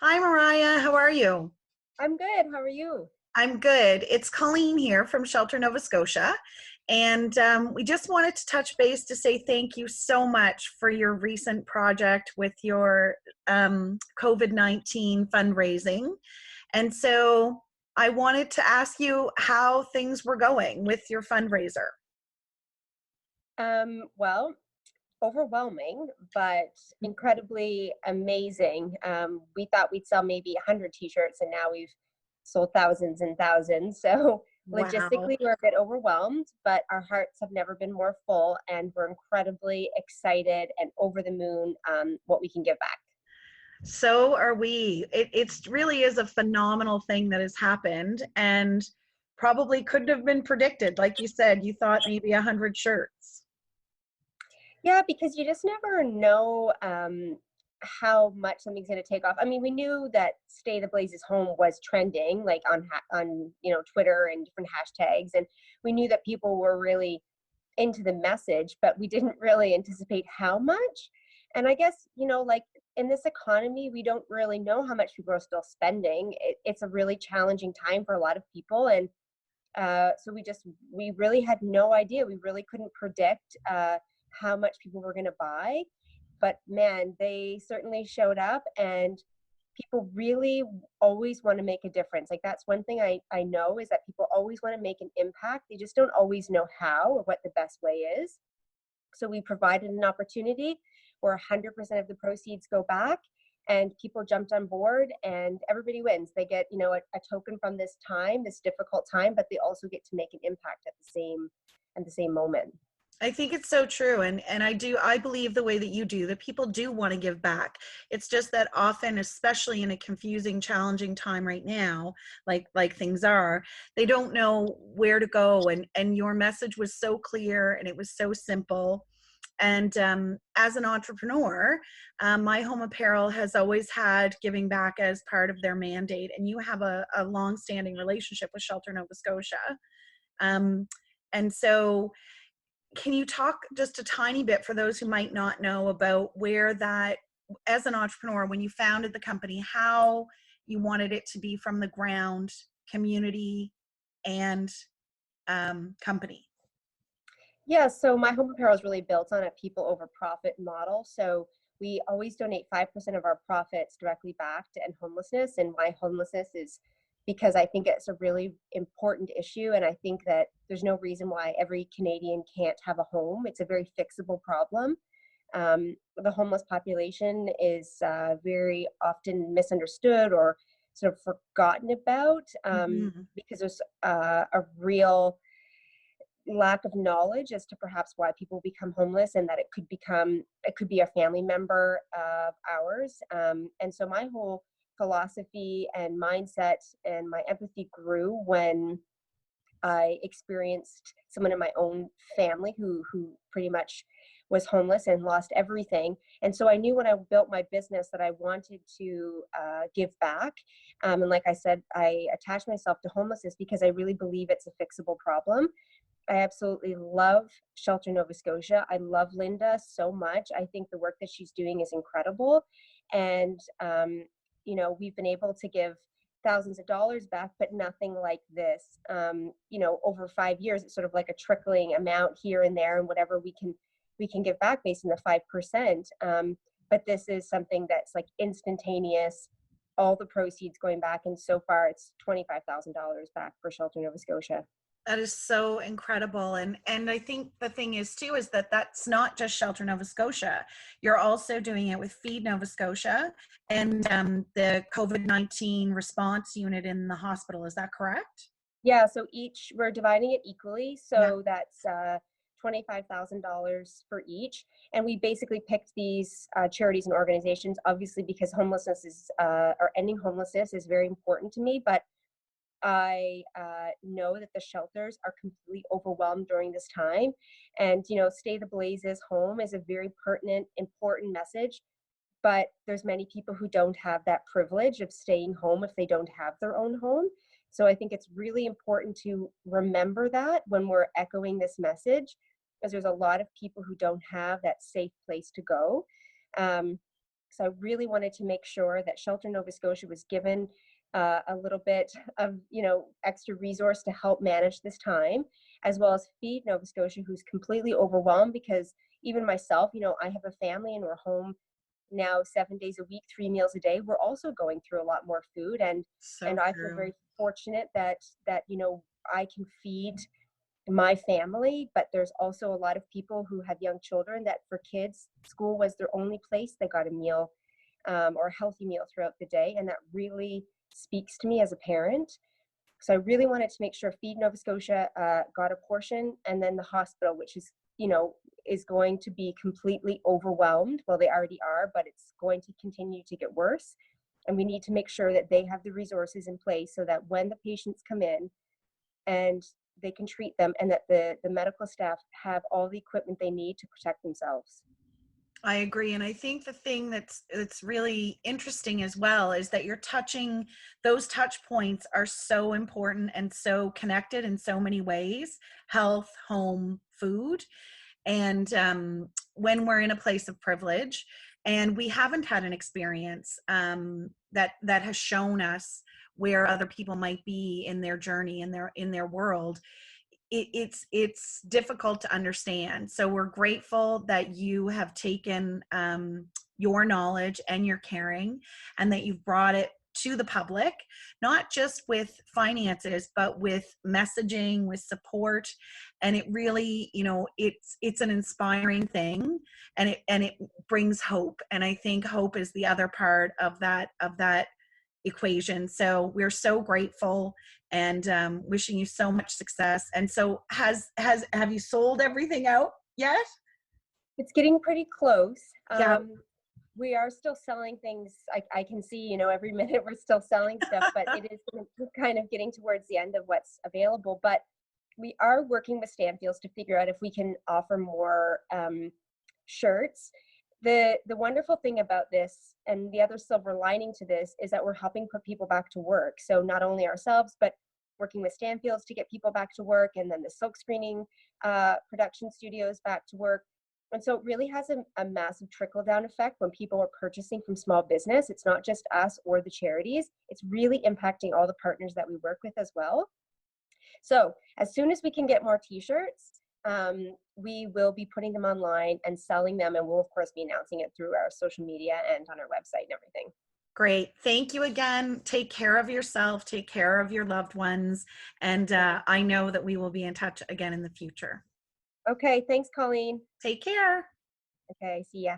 Hi, Mariah. How are you? I'm good. How are you? I'm good. It's Colleen here from Shelter Nova Scotia. And we just wanted to touch base to say thank you so much for your recent project with your COVID-19 fundraising. And so I wanted to ask you how things were going with your fundraiser. Well, overwhelming, but incredibly amazing. We thought we'd sell maybe 100 t-shirts, and now we've sold thousands and thousands. So Wow. logistically, we're a bit overwhelmed, but our hearts have never been more full, and we're incredibly excited and over the moon what we can give back. So are we. It's really is a phenomenal thing that has happened and probably couldn't have been predicted. Like you said, you thought maybe 100 shirts. Yeah, because you just never know how much something's going to take off. I mean, we knew that "Stay the Blazes Home" was trending, like on Twitter and different hashtags, and we knew that people were really into the message, but we didn't really anticipate how much. And I guess like in this economy, we don't really know how much people are still spending. It's a really challenging time for a lot of people, and so we really had no idea. We really couldn't predict how much people were going to buy, but man, they certainly showed up, and people really always want to make a difference. Like, that's one thing I know, is that people always want to make an impact. They just don't always know how or what the best way is. So we provided an opportunity where 100% of the proceeds go back, and people jumped on board, and everybody wins. They get, a token from this time, this difficult time, but they also get to make an impact at the same moment. I think it's so true. And I believe the way that you do, that people do want to give back. It's just that often, especially in a confusing, challenging time right now, like things are, they don't know where to go. And your message was so clear and it was so simple. And as an entrepreneur, my home apparel has always had giving back as part of their mandate. And you have a long-standing relationship with Shelter Nova Scotia. Um, and so can you talk just a tiny bit for those who might not know about where that, as an entrepreneur, when you founded the company, how you wanted it to be from the ground, community and company? Yeah, so my home apparel is really built on a people over profit model. So we always donate 5% of our profits directly back to end homelessness. And why homelessness is because I think it's a really important issue. And I think that there's no reason why every Canadian can't have a home. It's a very fixable problem. The homeless population is very often misunderstood or sort of forgotten about, Mm-hmm. because there's a real lack of knowledge as to perhaps why people become homeless, and that it could be a family member of ours. And so my whole philosophy and mindset and my empathy grew when I experienced someone in my own family who pretty much was homeless and lost everything. And so I knew when I built my business that I wanted to give back. And like I said, I attached myself to homelessness because I really believe it's a fixable problem. I absolutely love Shelter Nova Scotia. I love Linda so much. I think the work that she's doing is incredible. And, we've been able to give thousands of dollars back, but nothing like this. Over 5 years, it's sort of like a trickling amount here and there, and whatever we can give back based on the 5%. But this is something that's like instantaneous, all the proceeds going back. And so far it's $25,000 back for Shelter Nova Scotia. That is so incredible. And I think the thing is too, is that that's not just Shelter Nova Scotia. You're also doing it with Feed Nova Scotia and the COVID-19 response unit in the hospital. Is that correct? Yeah, so we're dividing it equally. Yeah. So that's $25,000 for each. And we basically picked these charities and organizations, obviously, because or ending homelessness is very important to me. But I know that the shelters are completely overwhelmed during this time. And, Stay the Blazes Home is a very pertinent, important message. But there's many people who don't have that privilege of staying home if they don't have their own home. So I think it's really important to remember that when we're echoing this message, because there's a lot of people who don't have that safe place to go. Um, So I really wanted to make sure that Shelter Nova Scotia was given a little bit of, extra resource to help manage this time, as well as Feed Nova Scotia, who's completely overwhelmed because even myself, I have a family and we're home now 7 days a week, 3 meals a day. We're also going through a lot more food, So and I feel true. very fortunate that I can feed my family, but there's also a lot of people who have young children that for kids, school was their only place they got a meal, or a healthy meal throughout the day. And that really speaks to me as a parent. So I really wanted to make sure Feed Nova Scotia got a portion, and then the hospital, which is going to be completely overwhelmed. Well, they already are, but it's going to continue to get worse. And we need to make sure that they have the resources in place so that when the patients come in and they can treat them, and that the medical staff have all the equipment they need to protect themselves. I agree. And I think the thing that's really interesting as well is that you're touching, those touch points are so important and so connected in so many ways: health, home, food. And when we're in a place of privilege and we haven't had an experience that has shown us where other people might be in their journey, in their world, it's difficult to understand. So we're grateful that you have taken your knowledge and your caring, and that you've brought it to the public, not just with finances, but with messaging, with support. And it really, it's an inspiring thing, and it brings hope. And I think hope is the other part of that equation. So we're so grateful, and wishing you so much success. And so have you sold everything out yet? It's getting pretty close. Yeah. We are still selling things. I can see, every minute we're still selling stuff, but it is kind of getting towards the end of what's available. But we are working with Stanfields to figure out if we can offer more shirts. The wonderful thing about this, and the other silver lining to this, is that we're helping put people back to work. So not only ourselves, but working with Stanfields to get people back to work, and then the silk screening production studios back to work. And so it really has a massive trickle down effect when people are purchasing from small business. It's not just us or the charities. It's really impacting all the partners that we work with as well. So as soon as we can get more t-shirts, we will be putting them online and selling them. And we'll, of course, be announcing it through our social media and on our website and everything. Great. Thank you again. Take care of yourself. Take care of your loved ones. And I know that we will be in touch again in the future. Okay. Thanks, Colleen. Take care. Okay. See ya.